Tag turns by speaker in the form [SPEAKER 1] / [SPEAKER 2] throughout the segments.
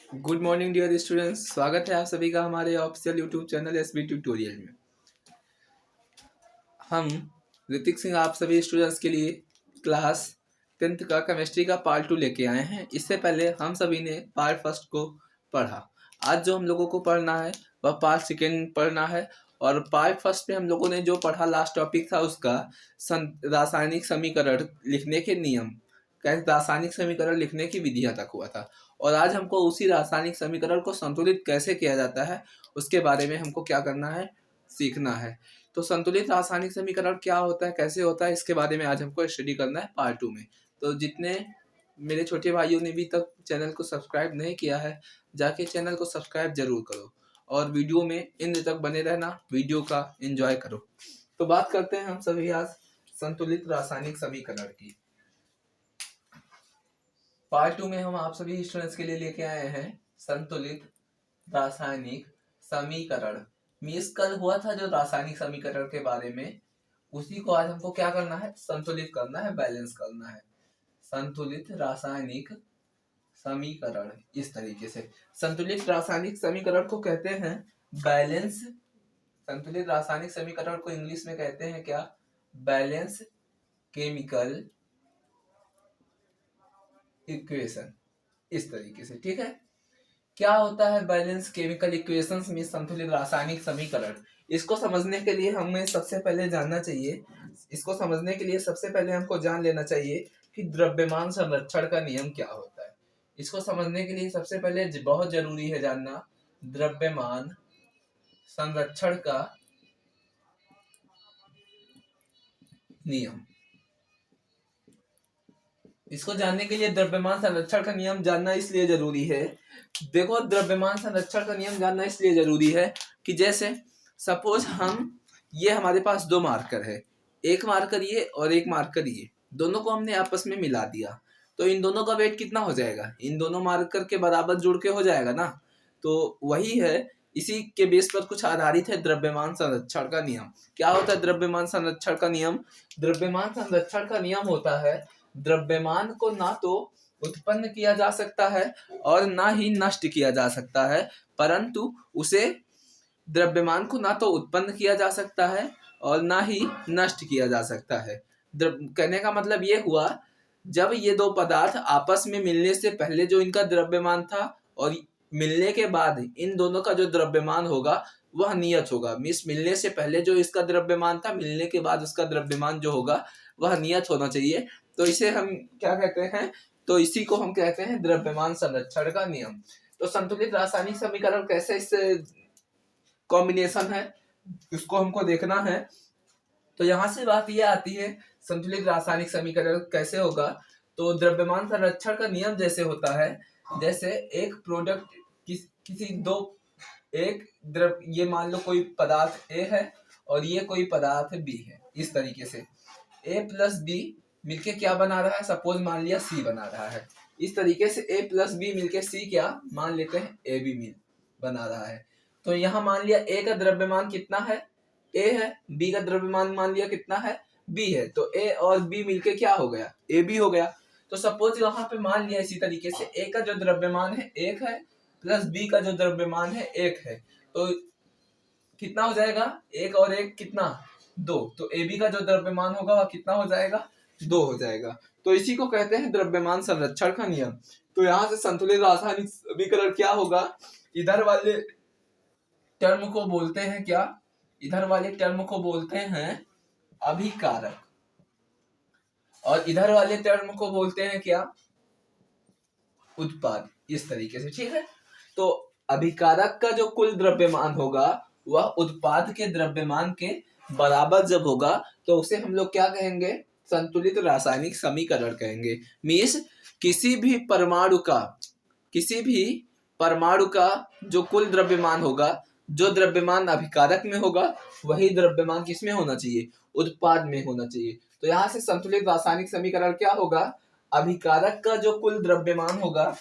[SPEAKER 1] Good morning dear students, स्वागत है आप सभी का हमारे official YouTube channel SB tutorial में। हम ऋतिक सिंह आप सभी स्टूडेंट्स के लिए क्लास 10th का केमिस्ट्री का पार्ट 2 लेके आए हैं। इससे पहले हम सभी ने पार्ट फर्स्ट को पढ़ा। आज जो हम लोगों को पढ़ना है वह पार्ट सेकेंड पढ़ना है। और पार्ट फर्स्ट में हम लोगों ने जो पढ़ा लास्ट टॉपिक था उसका रासायनिक समीकरण लिखने के नियम, रासायनिक समीकरण लिखने की विधियां तक हुआ था। और आज हमको उसी रासायनिक समीकरण को संतुलित कैसे किया जाता है उसके बारे में हमको क्या करना है, सीखना है। तो संतुलित रासायनिक समीकरण क्या होता है, कैसे होता है, इसके बारे में आज हमको स्टडी करना है पार्ट 2 में। तो जितने मेरे छोटे भाइयों ने भी तक चैनल को सब्सक्राइब नहीं किया है, जाके चैनल को सब्सक्राइब जरूर करो और वीडियो में इन तक बने रहना, वीडियो का एंजॉय करो। तो बात करते हैं हम सभी आज संतुलित रासायनिक समीकरण की। पार्ट 2 में हम आप सभी स्टूडेंट्स के लिए लेके आए हैं संतुलित रासायनिक समीकरण। मीन्स कल हुआ था जो रासायनिक समीकरण के बारे में, उसी को आज हमको क्या करना है, संतुलित करना है, बैलेंस करना है। संतुलित रासायनिक समीकरण इस तरीके से, संतुलित रासायनिक समीकरण को कहते हैं बैलेंस। संतुलित रासायनिक समीकरण को इंग्लिश में कहते हैं क्या, बैलेंस केमिकल इक्वेशन। इस तरीके से, ठीक है। क्या होता है बैलेंस केमिकल इक्वेशंस में संतुलित रासायनिक समीकरण? इसको समझने के लिए हमें सबसे पहले जानना चाहिए, इसको समझने के लिए सबसे पहले हमको जान लेना चाहिए कि द्रव्यमान संरक्षण का नियम क्या होता है। इसको समझने के लिए सबसे पहले बहुत जरूरी है जानना द्रव्यमान संरक्षण का नियम। इसको जानने के लिए द्रव्यमान संरक्षण का नियम जानना इसलिए जरूरी है, देखो द्रव्यमान संरक्षण का नियम जानना इसलिए जरूरी है कि जैसे सपोज ये हमारे पास दो मार्कर है, एक मार्कर ये और एक मार्कर ये, दोनों को हमने आपस में मिला दिया तो इन दोनों का वेट कितना हो जाएगा, इन दोनों मार्कर के बराबर जुड़ के हो जाएगा ना। तो वही है, इसी के बेस पर कुछ आधारित है द्रव्यमान संरक्षण का नियम। क्या होता है द्रव्यमान संरक्षण का नियम? द्रव्यमान संरक्षण का नियम होता है द्रव्यमान को ना तो उत्पन्न किया जा सकता है और ना ही नष्ट किया जा सकता है, परंतु उसे द्रव्यमान को ना तो उत्पन्न किया जा सकता है और ना ही नष्ट किया जा सकता है। कहने का मतलब ये हुआ, जब ये दो पदार्थ आपस में मिलने से पहले जो इनका द्रव्यमान था और मिलने के बाद इन दोनों का जो द्रव्यमान होगा वह नियत होगा। मीन्स मिलने से पहले जो इसका द्रव्यमान था, मिलने के बाद उसका द्रव्यमान जो होगा वह नियत होना चाहिए। तो इसे हम क्या कहते हैं, तो इसी को हम कहते हैं द्रव्यमान संरक्षण का नियम। तो संतुलित रासायनिक समीकरण कैसे इससे कॉम्बिनेशन है उसको हमको देखना है। तो यहाँ से बात ये आती है संतुलित रासायनिक समीकरण कैसे होगा। तो द्रव्यमान संरक्षण का नियम जैसे होता है, जैसे एक प्रोडक्ट किसी दो एक ये मान लो कोई पदार्थ ए है और ये कोई पदार्थ बी है। इस तरीके से ए प्लस बी मिलके क्या बना रहा है, सपोज मान लिया सी बना रहा है। इस तरीके से ए प्लस बी मिलके सी क्या मान लेते हैं, ए बी मिल बना रहा है। तो यहाँ मान लिया ए का द्रव्यमान कितना है, ए है, बी का द्रव्यमान मान लिया कितना है, बी है। तो ए और बी मिलके क्या हो गया, ए बी हो गया। तो सपोज यहाँ पे मान लिया इसी तरीके से ए का जो द्रव्यमान है एक है प्लस बी का जो द्रव्यमान है एक है, तो कितना हो जाएगा, एक और एक कितना, दो। तो ए बी का जो द्रव्यमान होगा वह कितना हो जाएगा, दो हो जाएगा। तो इसी को कहते हैं द्रव्यमान संरक्षण का नियम। तो यहाँ से संतुलित रासायनिक समीकरण क्या होगा, इधर वाले टर्म को बोलते हैं क्या, इधर वाले टर्म को बोलते हैं अभिकारक और इधर वाले टर्म को बोलते हैं क्या, उत्पाद। इस तरीके से, ठीक है। तो अभिकारक का जो कुल द्रव्यमान होगा वह उत्पाद के द्रव्यमान के बराबर जब होगा तो उसे हम लोग क्या कहेंगे, संतुलित रासायनिक समीकरण कहेंगे। मीन्स किसी भी परमाणु का जो कुल द्रव्यमान होगा, जो द्रव्यमान अभिकारक में होगा वही द्रव्यमान किसमें होना चाहिए, उत्पाद में होना चाहिए। तो यहाँ से संतुलित रासायनिक समीकरण क्या होगा, अभिकारक का जो कुल द्रव्यमान होगा,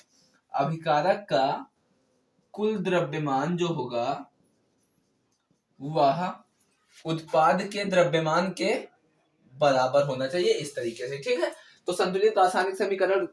[SPEAKER 1] अभिकारक का कुल द्रव्यमान जो होगा वह उत्पाद के द्रव्यमान के बराबर होना चाहिए। इस तरीके से, ठीक है। तो संतुलित रासायनिक समीकरण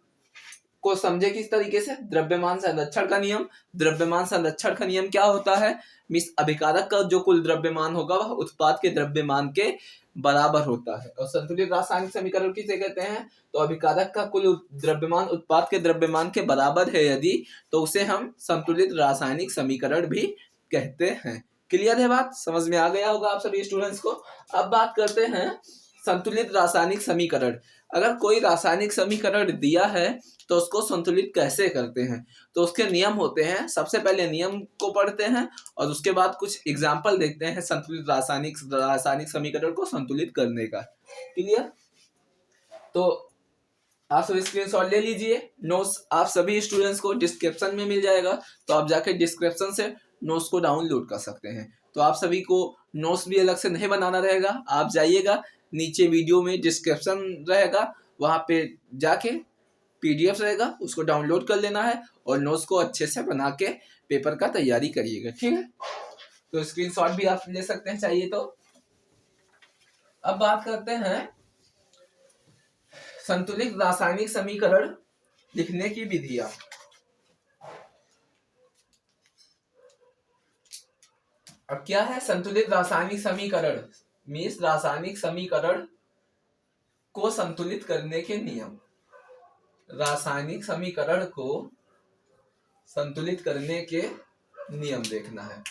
[SPEAKER 1] को समझे किस तरीके से, द्रव्यमान संरक्षण का नियम। द्रव्यमान संरक्षण का नियम क्या होता है, मीन्स अभिकारक का जो कुल द्रव्यमान होगा वह उत्पाद के द्रव्यमान के बराबर होता है। और संतुलित रासायनिक समीकरण किसे कहते हैं, तो अभिकारक का कुल द्रव्यमान उत्पाद के द्रव्यमान के बराबर है यदि, तो उसे हम संतुलित रासायनिक समीकरण भी कहते हैं। क्लियर है बात, समझ में आ गया होगा आप सभी स्टूडेंट्स को। अब बात करते हैं संतुलित रासायनिक समीकरण। अगर कोई रासायनिक समीकरण दिया है तो उसको संतुलित कैसे करते हैं, तो उसके नियम होते हैं। सबसे पहले नियम को पढ़ते हैं और उसके बाद कुछ एग्जाम्पल देखते हैं संतुलित रासायनिक समीकरण को संतुलित करने का। क्लियर, तो आप सब स्क्रीनशॉट ले लीजिए। नोट्स आप सभी स्टूडेंट्स को डिस्क्रिप्शन में मिल जाएगा, तो आप जाके डिस्क्रिप्शन से नोट्स को डाउनलोड कर सकते हैं। तो आप सभी को नोट्स भी अलग से नहीं बनाना रहेगा, आप जाइएगा नीचे वीडियो में डिस्क्रिप्शन रहेगा, वहां पे जाके पीडीएफ रहेगा, उसको डाउनलोड कर लेना है और नोट्स को अच्छे से बना के पेपर का तैयारी करिएगा। ठीक है, तो स्क्रीनशॉट भी आप ले सकते हैं चाहिए तो। अब बात करते हैं संतुलित रासायनिक समीकरण लिखने की विधियां। अब क्या है संतुलित रासायनिक समीकरण, मीन्स रासायनिक समीकरण को संतुलित करने के नियम। रासायनिक समीकरण को संतुलित करने के नियम देखना है।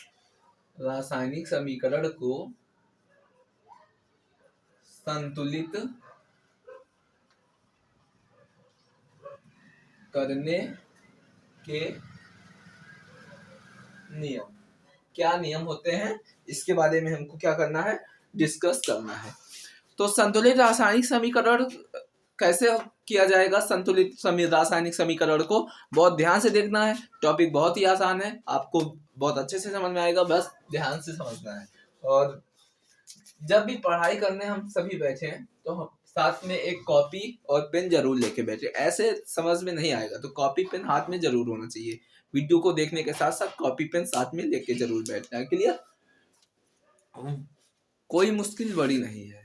[SPEAKER 1] रासायनिक समीकरण को संतुलित करने के नियम, क्या नियम होते हैं इसके बारे में हमको क्या करना है, डिस्कस करना है। तो संतुलित रासायनिक समीकरण कैसे किया जाएगा, संतुलित रासायनिक समीकरण को बहुत ध्यान से देखना है। टॉपिक बहुत ही आसान है, आपको बहुत अच्छे से समझ में आएगा, बस ध्यान से समझना है। और जब भी पढ़ाई करने हम सभी बैठे हैं तो हम साथ में एक कॉपी और पेन जरूर लेके बैठे, ऐसे समझ में नहीं आएगा तो कॉपी पेन हाथ में जरूर होना चाहिए। वीडियो को देखने के साथ साथ कॉपी पेन साथ में लेके जरूर बैठना है। क्लियर, कोई मुश्किल बड़ी नहीं है।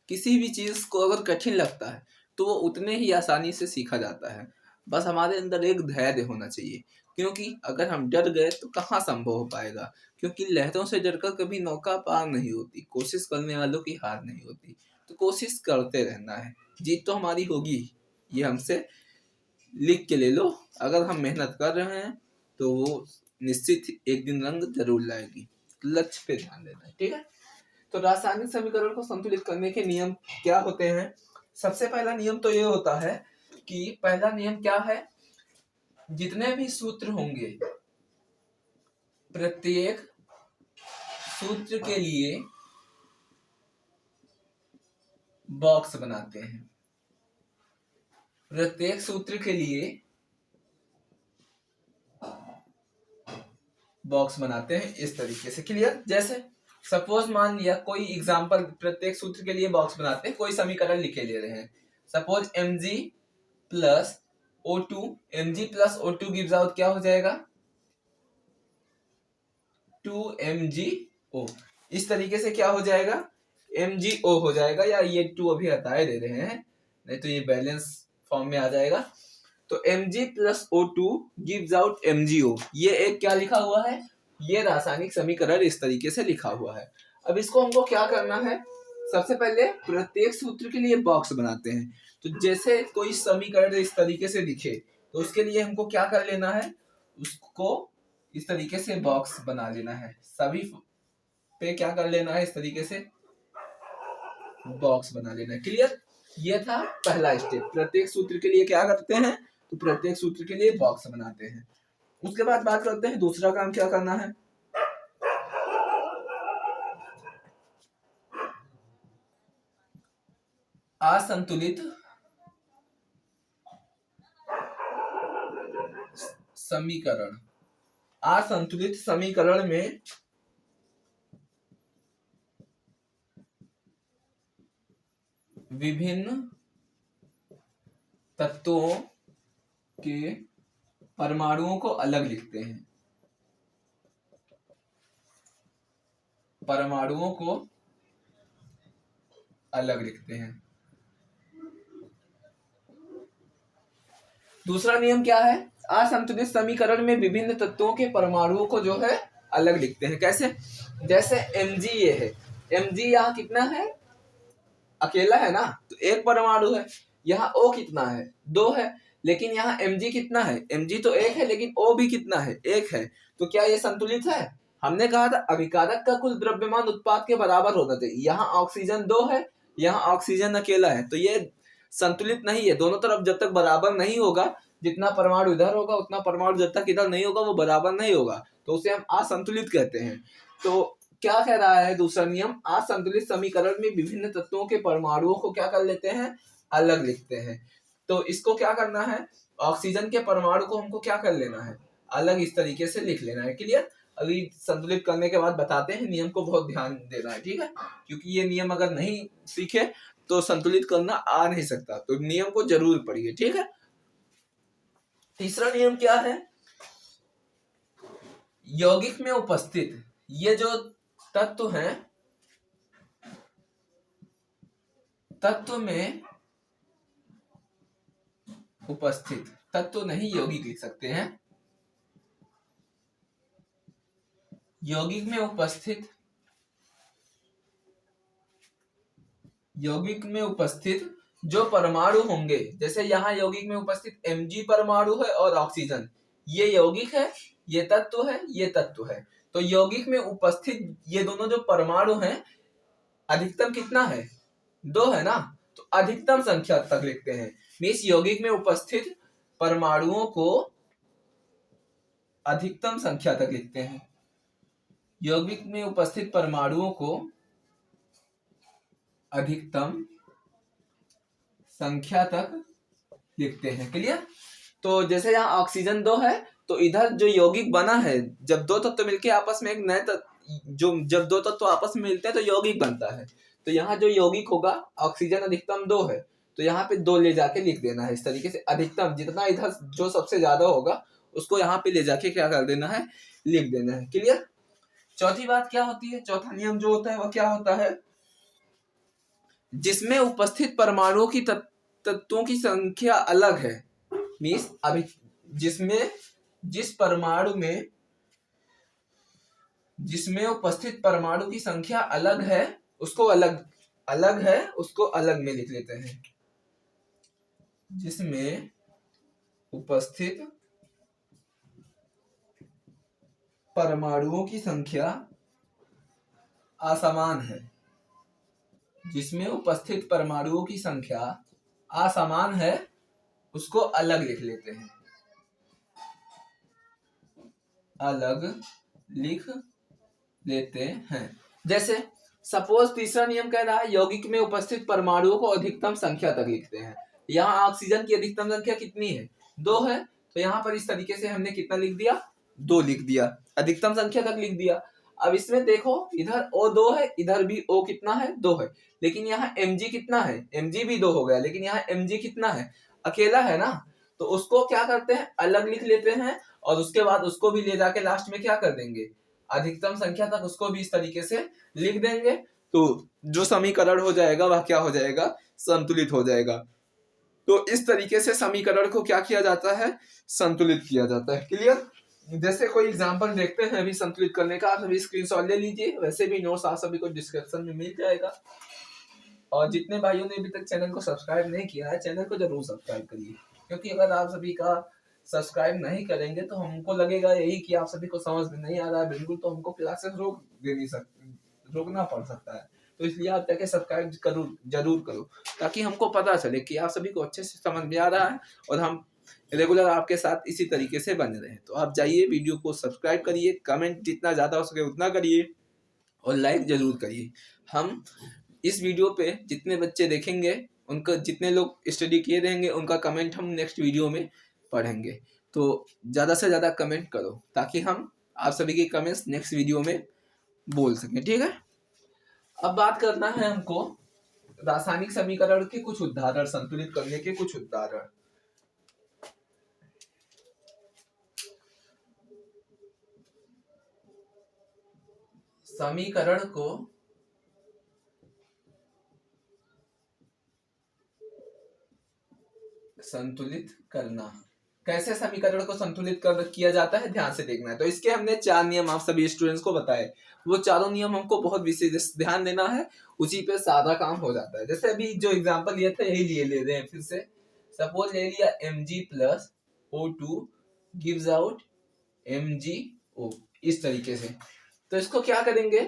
[SPEAKER 1] किसी भी चीज को अगर कठिन लगता है तो वो उतने ही आसानी से सीखा जाता है, बस हमारे अंदर एक धैर्य होना चाहिए। क्योंकि अगर हम डर गए तो कहाँ संभव हो पाएगा, क्योंकि लहरों से डरकर कभी नौका पार नहीं होती, कोशिश करने वालों की हार नहीं होती। तो कोशिश करते रहना है, जीत तो हमारी होगी, ये हमसे लिख के ले लो। अगर हम मेहनत कर रहे हैं तो वो निश्चित एक दिन रंग जरूर लाएगी। लक्ष्य पे ध्यान देना है। ठीक है, तो रासायनिक समीकरण को संतुलित करने के नियम क्या होते हैं। सबसे पहला नियम तो ये होता है कि पहला नियम क्या है, जितने भी सूत्र होंगे प्रत्येक सूत्र के लिए बॉक्स बनाते हैं। प्रत्येक सूत्र के लिए बॉक्स बनाते हैं इस तरीके से। क्लियर, जैसे सपोज मान लिया कोई एग्जांपल, प्रत्येक सूत्र के लिए बॉक्स बनाते हैं, कोई समीकरण लिखे ले रहे हैं। Suppose mg plus O2, mg plus O2 gives out क्या हो जाएगा, 2mgO। इस तरीके से क्या हो जाएगा, mgO हो जाएगा, या ये 2 अभी हटाए दे रहे हैं, नहीं तो ये बैलेंस फॉर्म में आ जाएगा। तो mg plus O2 gives out mgO। ये एक क्या लिखा हुआ है, ये रासायनिक समीकरण इस तरीके से लिखा हुआ है। अब इसको हमको क्या करना है, सबसे पहले प्रत्येक सूत्र के लिए बॉक्स बनाते हैं। तो जैसे कोई समीकरण इस तरीके से दिखे तो उसके लिए हमको क्या कर लेना है, उसको इस तरीके से बॉक्स बना लेना है। सभी पे क्या कर लेना है, इस तरीके से बॉक्स बना लेना है। क्लियर, ये था पहला स्टेप। प्रत्येक सूत्र के लिए क्या करते हैं, तो प्रत्येक सूत्र के लिए बॉक्स बनाते हैं। उसके बाद बात करते हैं दूसरा काम क्या करना है। असंतुलित समीकरण, असंतुलित समीकरण में विभिन्न तत्वों के परमाणुओं को अलग लिखते हैं। परमाणुओं को अलग लिखते हैं। दूसरा नियम क्या है, असंतुलित समीकरण में विभिन्न तत्वों के परमाणुओं को जो है अलग लिखते हैं। कैसे, जैसे Mg ये है, Mg यहाँ कितना है, अकेला है ना, तो एक परमाणु है। यहाँ O कितना है, 2 है। लेकिन यहाँ Mg कितना है, Mg तो 1 है, लेकिन O भी कितना है, 1 है। तो क्या ये संतुलित है? हमने कहा था अभिकारक का कुल द्रव्यमान उत्पाद के बराबर होना चाहिए। यहाँ ऑक्सीजन 2 है, यहाँ ऑक्सीजन अकेला है, तो ये संतुलित नहीं है। दोनों तरफ जब तक बराबर नहीं होगा, जितना परमाणु इधर होगा उतना परमाणु जब तक इधर नहीं होगा वो बराबर नहीं होगा, तो उसे हम असंतुलित कहते हैं। तो क्या कह रहा है दूसरा नियम, असंतुलित समीकरण में विभिन्न तत्वों के परमाणुओं को क्या कर लेते हैं, अलग लिखते हैं। तो इसको क्या करना है, ऑक्सीजन के परमाणु को हमको क्या कर लेना है, अलग इस तरीके से लिख लेना है। क्लियर? अभी संतुलित करने के बाद बताते हैं, नियम को बहुत ध्यान देना है, ठीक है? क्योंकि ये नियम अगर नहीं सीखे तो संतुलित करना आ नहीं सकता, तो नियम को जरूर पढ़िए, ठीक है? तीसरा नियम क्या है, यौगिक में उपस्थित ये जो तत्व हैं, तत्व में उपस्थित, तत्व नहीं यौगिक लिख सकते हैं, यौगिक में उपस्थित, यौगिक में उपस्थित जो परमाणु होंगे, जैसे यहाँ यौगिक में उपस्थित Mg परमाणु है और ऑक्सीजन, ये यौगिक है, ये तत्व है, ये तत्व है। तो यौगिक में उपस्थित ये दोनों जो परमाणु हैं, अधिकतम कितना है, 2 है ना, तो अधिकतम संख्या तक लिखते हैं। मीन्स यौगिक में उपस्थित परमाणुओं को अधिकतम संख्या तक लिखते हैं, यौगिक में उपस्थित परमाणुओं को अधिकतम संख्या तक लिखते हैं। क्लियर? तो जैसे यहाँ ऑक्सीजन 2 है, तो इधर जो यौगिक बना है, जब दो तत्व मिलके आपस में एक नए जब दो तत्व आपस में मिलते हैं तो यौगिक बनता है। तो यहाँ जो यौगिक होगा, ऑक्सीजन अधिकतम 2 है, तो यहाँ पे 2 ले जाके लिख देना है इस तरीके से। अधिकतम जितना इधर जो सबसे ज्यादा होगा उसको यहाँ पे ले जाके क्या कर देना है, लिख देना है। क्लियर? चौथी बात क्या होती है, चौथा नियम जो होता है वह क्या होता है, जिसमें उपस्थित परमाणुओं की तत्वों की संख्या अलग है। मीन्स अभी जिसमें जिस परमाणु में जिसमें उपस्थित परमाणु की संख्या अलग है उसको अलग है उसको अलग में लिख लेते हैं। जिसमें उपस्थित परमाणुओं की संख्या असमान है, जिसमें उपस्थित परमाणुओं की संख्या असमान है उसको अलग लिख लेते हैं, अलग लिख लेते हैं। जैसे सपोज तीसरा नियम कह रहा है यौगिक में उपस्थित परमाणुओं को अधिकतम संख्या तक लिखते हैं। यहाँ ऑक्सीजन की अधिकतम संख्या कितनी है, 2 है, तो यहाँ पर इस तरीके से हमने कितना लिख दिया, 2 लिख दिया, अधिकतम संख्या तक लिख दिया। अब इसमें देखो इधर O2 है, इधर भी O कितना है, 2 है, लेकिन यहाँ Mg कितना है, Mg भी 2 हो गया, लेकिन यहाँ Mg कितना है, अकेला है ना, तो उसको क्या करते हैं, अलग लिख लेते हैं, और उसके बाद उसको भी ले जाके लास्ट में क्या कर देंगे, अधिकतम संख्या तक उसको भी इस तरीके से लिख देंगे। तो जो समीकरण हो जाएगा वह क्या हो जाएगा, संतुलित हो जाएगा। तो इस तरीके से समीकरण को क्या किया जाता है, संतुलित किया जाता है। क्लियर? जैसे कोई एग्जांपल देखते हैं अभी संतुलित करने का, आप सभी स्क्रीनशॉट ले लीजिए, वैसे भी नोट्स आप सभी को डिस्क्रिप्शन में मिल जाएगा। और जितने भाइयों ने अभी तक चैनल को सब्सक्राइब नहीं किया है, चैनल को जरूर सब्सक्राइब करिए, क्योंकि अगर आप सभी का सब्सक्राइब नहीं करेंगे तो हमको लगेगा यही कि आप सभी को समझ में नहीं आ रहा है बिल्कुल, तो हमको क्लासेस रोकना पड़ सकता है। तो इसलिए आप जाके सब्सक्राइब जरूर करो, ताकि हमको पता चले कि आप सभी को अच्छे से समझ में आ रहा है और हम रेगुलर आपके साथ इसी तरीके से बने रहे। तो आप जाइए, वीडियो को सब्सक्राइब करिए, कमेंट जितना ज्यादा हो सके उतना करिए और लाइक जरूर करिए। हम इस वीडियो पे जितने बच्चे देखेंगे, उनका जितने लोग स्टडी किए रहेंगे, उनका कमेंट हम नेक्स्ट वीडियो में पढ़ेंगे। तो ज़्यादा से ज़्यादा कमेंट करो ताकि हम आप सभी के कमेंट्स नेक्स्ट वीडियो में बोल सकें, ठीक है? अब बात करना है हमको रासायनिक समीकरण के कुछ उदाहरण, संतुलित करने के कुछ उदाहरण। समीकरण को संतुलित करना। कैसे समीकरण को संतुलित किया जाता है, ध्यान से देखना है। तो इसके हमने 4 नियम आप सभी स्टूडेंट्स को बताए, वो चारों नियम हमको बहुत विशेष ध्यान देना है, उसी पे सारा काम हो जाता है। जैसे अभी जो एग्जांपल लिया था यही ले रहे हैं फिर से। सपोज ले लिया Mg plus O2 gives out MgO, इस तरीके से। तो इसको क्या करेंगे,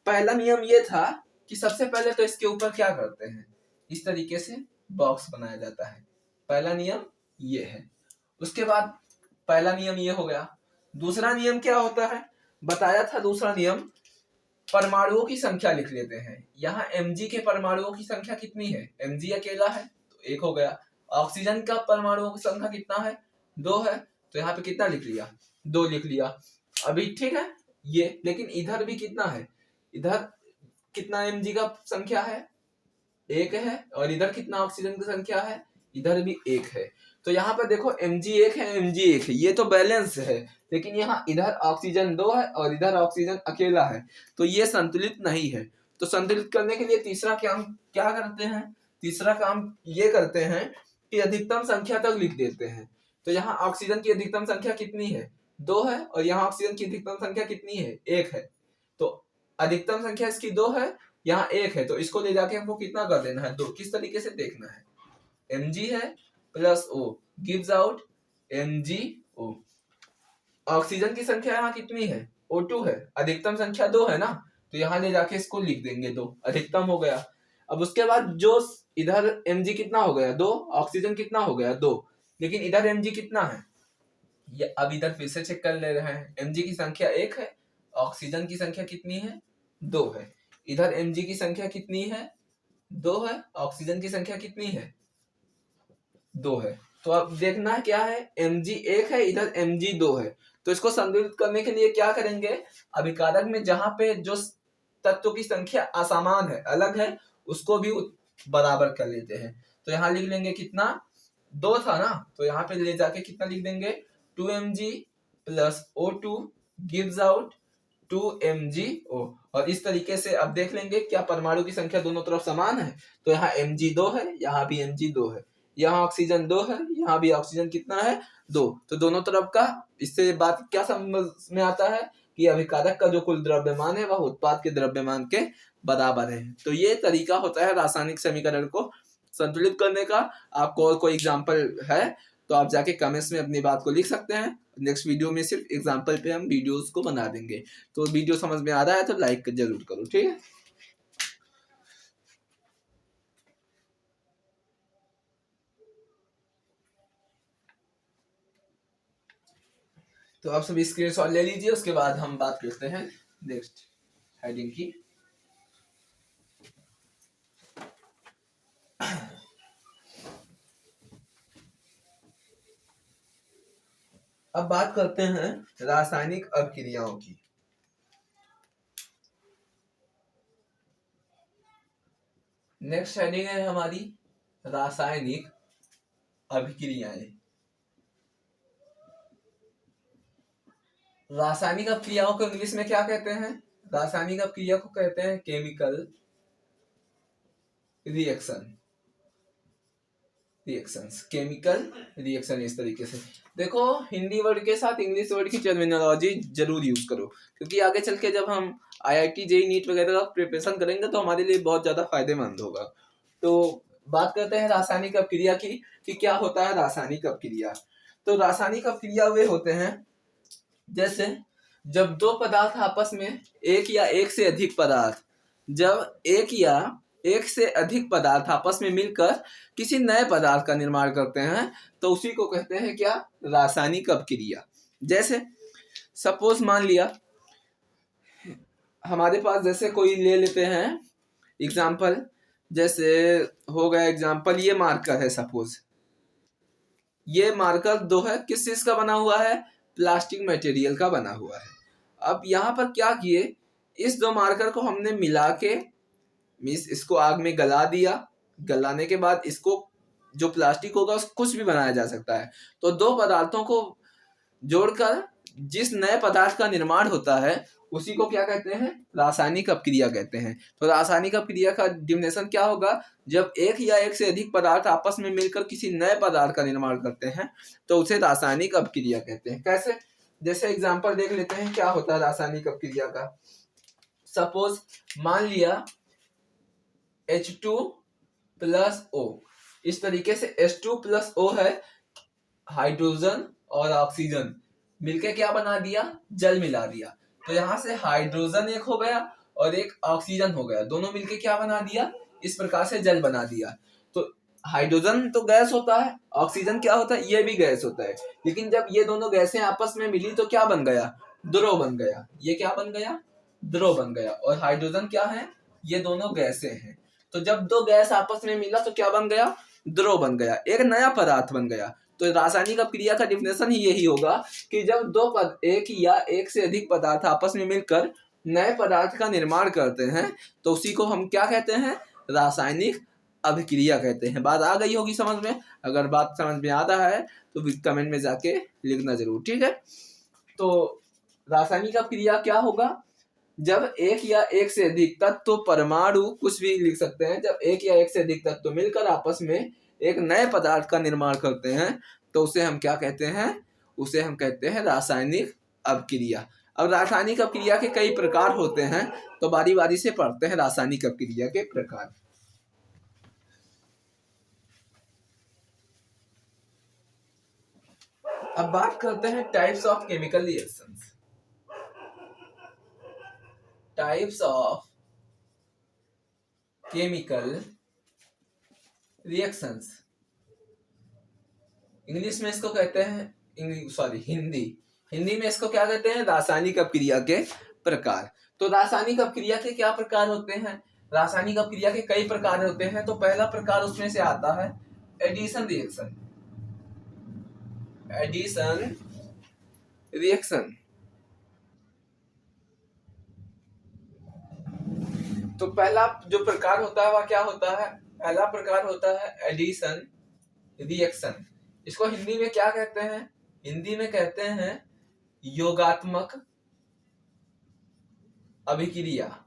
[SPEAKER 1] पहला नियम ये था कि सबसे पहले तो इसके ऊपर क्या करते हैं, इस तरीके से बॉक्स बनाया जाता है, पहला नियम ये है। उसके बाद पहला नियम ये हो गया। दूसरा नियम क्या होता है, बताया था दूसरा नियम, परमाणुओं की संख्या लिख लेते हैं। यहाँ Mg के परमाणुओं की संख्या कितनी है, Mg अकेला है तो 1 हो गया। ऑक्सीजन का परमाणुओं की संख्या कितना है, 2 है, तो यहाँ पे कितना लिख लिया, 2 लिख लिया। अभी ठीक है ये, लेकिन इधर भी कितना है, इधर कितना Mg का संख्या है, 1 है, और इधर कितना ऑक्सीजन की संख्या है, इधर भी 1 है। तो यहाँ पर देखो Mg 1 है, Mg 1 है, ये तो बैलेंस है। लेकिन यहाँ इधर ऑक्सीजन 2 है और इधर ऑक्सीजन अकेला है, तो ये संतुलित नहीं है। तो संतुलित करने के लिए तीसरा काम क्या करते हैं, तीसरा काम ये करते हैं कि अधिकतम संख्या तक लिख देते हैं। तो यहाँ ऑक्सीजन की अधिकतम संख्या कितनी है, 2 है, और यहाँ ऑक्सीजन की अधिकतम संख्या कितनी है, 1 है। तो अधिकतम संख्या इसकी 2 है, यहाँ 1 है, तो इसको ले जाके हमको कितना कर देना है, 2। किस तरीके से देखना है, Mg है plus O gives out MgO। Oxygen की संख्या यहाँ कितनी है, O2 है, अधिकतम संख्या 2 है ना, तो यहाँ ले जाके इसको लिख देंगे 2, अधिकतम हो गया। अब उसके बाद जो इधर Mg कितना हो गया, 2, ऑक्सीजन कितना हो गया, 2, लेकिन इधर Mg कितना है, ये अब इधर फिर से चेक कर ले रहे हैं। Mg की संख्या 1 है, ऑक्सीजन की संख्या कितनी है, 2 है। इधर Mg की संख्या कितनी है, 2 है, ऑक्सीजन की संख्या कितनी है, 2 है। तो अब देखना क्या है, Mg 1 है, इधर Mg 2 है। तो इसको संतुलित करने के लिए क्या करेंगे, अभिकारक में जहां पे जो तत्वों की संख्या असमान है, अलग है, उसको भी बराबर कर लेते हैं। तो यहाँ लिख लेंगे कितना, 2 था ना, तो यहाँ पे ले जाके कितना लिख देंगे, 2Mg plus O2 gives out 2MgO। और इस तरीके से अब देख लेंगे क्या परमाणु की संख्या दोनों तरफ समान है। तो यहाँ Mg 2 है, यहाँ भी Mg 2 है, यहाँ ऑक्सीजन 2 है, यहाँ भी ऑक्सीजन कितना है, 2। तो दोनों तरफ का, इससे बात क्या समझ में आता है कि अभिकारक का जो कुल द्रव्यमान है वह उत्पाद के द्रव्यमान के बराबर है। तो ये तरीका होता है रासायनिक समीकरण को संतुलित करने का। आपको और कोई एग्जाम्पल है तो आप जाके कमेंट्स में अपनी बात को लिख सकते हैं। नेक्स्ट वीडियो में सिर्फ एग्जाम्पल पे हम वीडियोस को बना देंगे। तो वीडियो समझ में आ रहा है तो लाइक जरूर करो, ठीक है। तो आप सभी स्क्रीनशॉट ले लीजिए, उसके बाद हम बात करते हैं नेक्स्ट हेडिंग की। अब बात करते हैं रासायनिक अभिक्रियाओं की। नेक्स्ट हेडिंग है हमारी रासायनिक अभिक्रियाएं। रासायनिक अभिक्रियाओं को इंग्लिश में क्या कहते हैं, रासायनिक अभिक्रिया को कहते हैं chemical reaction, reactions, chemical reaction. इस तरीके से देखो, हिंदी वर्ड के साथ इंग्लिश वर्ड की टर्मिनोलॉजी जरूर यूज करो, क्योंकि आगे चल के जब हम IIT JEE नीट वगैरह का प्रिपरेशन करेंगे तो हमारे लिए बहुत ज्यादा फायदेमंद होगा। तो बात करते हैं रासायनिक अभिक्रिया की कि क्या होता है रासायनिक अभिक्रिया। तो रासायनिक अभिक्रिया वे होते हैं जैसे जब दो पदार्थ आपस में, एक या एक से अधिक पदार्थ, जब एक या एक से अधिक पदार्थ आपस में मिलकर किसी नए पदार्थ का निर्माण करते हैं तो उसी को कहते हैं क्या, रासायनिक अभिक्रिया। जैसे सपोज मान लिया हमारे पास, जैसे कोई ले लेते हैं एग्जाम्पल, जैसे हो गया एग्जाम्पल ये मार्कर है, सपोज ये मार्कर 2 है, किस चीज का बना हुआ है, प्लास्टिक मटेरियल का बना हुआ है। अब यहाँ पर क्या किए, इस 2 मार्कर को हमने मिला के मीन्स इसको आग में गला दिया, गलाने के बाद इसको जो प्लास्टिक होगा कुछ भी बनाया जा सकता है। तो 2 पदार्थों को जोड़कर जिस नए पदार्थ का निर्माण होता है उसी को क्या कहते हैं, रासायनिक अपक्रिया कहते हैं। तो रासायनिक अपक्रिया का डिफिनेशन क्या होगा, जब एक या एक से अधिक पदार्थ आपस में मिलकर किसी नए पदार्थ का निर्माण करते हैं तो उसे रासायनिक अपक्रिया कहते हैं। कैसे, जैसे एग्जांपल देख लेते हैं क्या होता है रासायनिक अपक्रिया का। सपोज मान लिया H2+O, इस तरीके से H2+O है, हाइड्रोजन और ऑक्सीजन मिलके क्या बना दिया, जल मिला दिया। तो यहाँ से हाइड्रोजन एक हो गया और एक ऑक्सीजन हो गया, दोनों मिलके क्या बना दिया, इस प्रकार से जल बना दिया। तो हाइड्रोजन तो गैस होता है, ऑक्सीजन क्या होता है, ये भी गैस होता है। लेकिन जब ये दोनों गैसें आपस में मिली तो क्या बन गया, द्रव बन गया। ये क्या बन गया, द्रव बन गया। और हाइड्रोजन क्या है, ये दोनों गैसें हैं। तो जब दो गैस आपस में मिला तो क्या बन गया, द्रव बन गया, एक नया पदार्थ बन गया। तो रासायनिक अपक्रिया का डिफिनेशन ही यही होगा कि जब एक या एक से अधिक पदार्थ आपस में मिलकर नए पदार्थ का निर्माण करते हैं तो उसी को हम क्या कहते हैं, रासायनिक अभिक्रिया कहते हैं। बात आ गई होगी समझ में। अगर बात समझ में आता है तो कमेंट में जाके लिखना जरूर, ठीक है। तो रासायनिक अपक्रिया क्या होगा, जब एक या एक से अधिक तत्व, परमाणु, कुछ भी लिख सकते हैं, जब एक या एक से अधिक तत्व मिलकर आपस में एक नए पदार्थ का निर्माण करते हैं तो उसे हम क्या कहते हैं, उसे हम कहते हैं रासायनिक अपक्रिया। अब रासायनिक अपक्रिया के कई प्रकार होते हैं, तो बारी बारी से पढ़ते हैं रासायनिक अपक्रिया के प्रकार। अब बात करते हैं types of chemical reactions. Types of chemical reactions, English में इसको कहते हैं, हिंदी में इसको क्या कहते हैं, रासायनिक अपक्रिया के प्रकार। तो रासायनिक अपक्रिया के क्या प्रकार होते हैं, रासायनिक अपक्रिया के कई प्रकार होते हैं। तो पहला प्रकार उसमें से आता है एडिशन रिएक्शन। एडिशन रिएक्शन, तो पहला जो प्रकार होता है वह क्या होता है, पहला प्रकार होता है एडिशन रिएक्शन। इसको हिंदी में क्या कहते हैं, हिंदी में कहते हैं योगात्मक अभिक्रिया।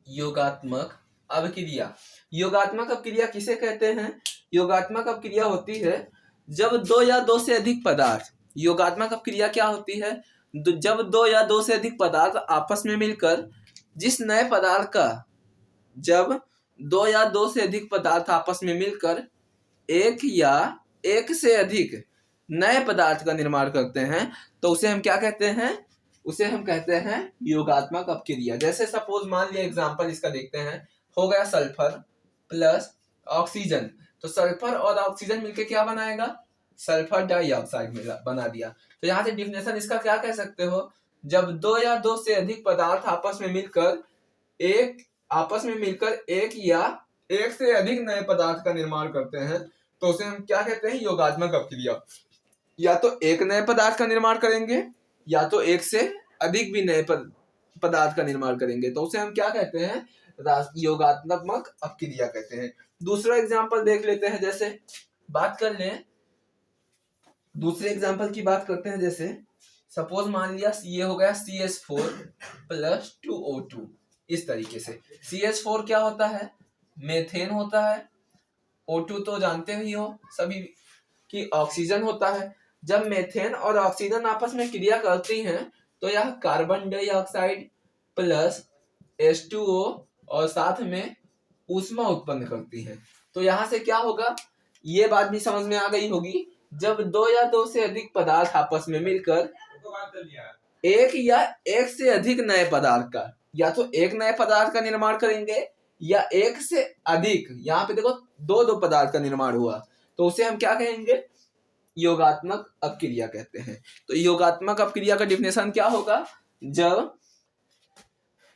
[SPEAKER 1] योगात्मक अभिक्रिया, योगात्मक अपक्रिया किसे कहते हैं, योगात्मक अपक्रिया होती है जब दो या दो से अधिक पदार्थ, योगात्मक अपक्रिया क्या होती है, जब दो या दो से अधिक पदार्थ आपस में मिलकर जिस नए पदार्थ का, जब दो या दो से अधिक पदार्थ आपस में मिलकर एक या एक से अधिक नए पदार्थ का निर्माण करते हैं तो उसे हम क्या कहते हैं, उसे हम कहते हैं योगात्मक अपक्रिया। जैसे सपोज मान लिया एग्जांपल इसका देखते हैं, हो गया सल्फर प्लस ऑक्सीजन। तो सल्फर और ऑक्सीजन मिलकर क्या बनाएगा, सल्फर डाइऑक्साइड बना दिया। तो यहाँ से डिफिनेशन इसका क्या कह सकते हो, जब दो या दो से अधिक पदार्थ आपस में मिलकर एक या एक से अधिक नए पदार्थ का निर्माण करते हैं तो उसे हम क्या कहते हैं, योगात्मक अपक्रिया। या तो एक नए पदार्थ का निर्माण करेंगे या तो एक से अधिक भी नए पदार्थ का निर्माण करेंगे तो उसे हम क्या कहते हैं, योगात्मक अपक्रिया कहते हैं। दूसरा एग्जांपल देख लेते हैं, जैसे बात कर लें, दूसरे एग्जांपल की बात करते हैं। जैसे सपोज मान लिया ये हो गया CH4 प्लस 2O2, इस तरीके से। CH4 क्या होता है, मेथेन होता है। O2 तो जानते ही हो सभी कि ऑक्सीजन होता है। जब मेथेन और ऑक्सीजन आपस में क्रिया करती हैं तो यह कार्बन डाइऑक्साइड प्लस H2O और साथ में ऊष्मा उत्पन्न करती है। तो यहाँ से क्या होगा, ये बात भी समझ में आ गई होगी, जब दो या दो से अधिक पदार्थ आपस में मिलकर एक या एक से अधिक नए पदार्थ का, या तो एक नए पदार्थ का निर्माण करेंगे या एक से अधिक, यहाँ पे देखो दो पदार्थ का निर्माण हुआ तो उसे हम क्या कहेंगे, योगात्मक अपक्रिया कहते हैं। तो योगात्मक अपक्रिया का डिफिनेशन क्या होगा, जब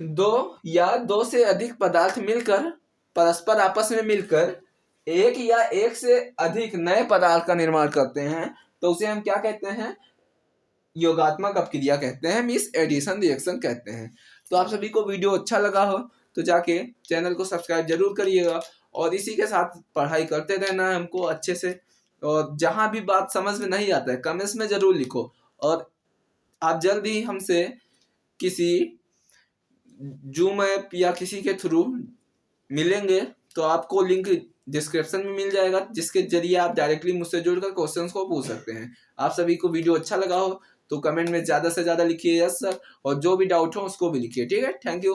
[SPEAKER 1] दो या दो से अधिक पदार्थ मिलकर परस्पर आपस में मिलकर एक या एक से अधिक नए पदार्थ का निर्माण करते हैं तो उसे हम क्या कहते हैं, योगात्मक अपक्रिया कहते हैं, मींस एडिशन रिएक्शन कहते हैं। तो आप सभी को वीडियो अच्छा लगा हो तो जाके चैनल को सब्सक्राइब जरूर करिएगा और इसी के साथ पढ़ाई करते रहना है हमको अच्छे से। और जहां भी बात समझ में नहीं आता है कमेंट्स में जरूर लिखो। और आप जल्द ही हमसे किसी जूम ऐप या किसी के थ्रू मिलेंगे, तो आपको लिंक डिस्क्रिप्शन में मिल जाएगा, जिसके जरिए आप डायरेक्टली मुझसे जुड़कर क्वेश्चंस को पूछ सकते हैं। आप सभी को वीडियो अच्छा लगा हो तो कमेंट में ज्यादा से ज्यादा लिखिए यस सर, और जो भी डाउट हो उसको भी लिखिए। ठीक है, थैंक यू।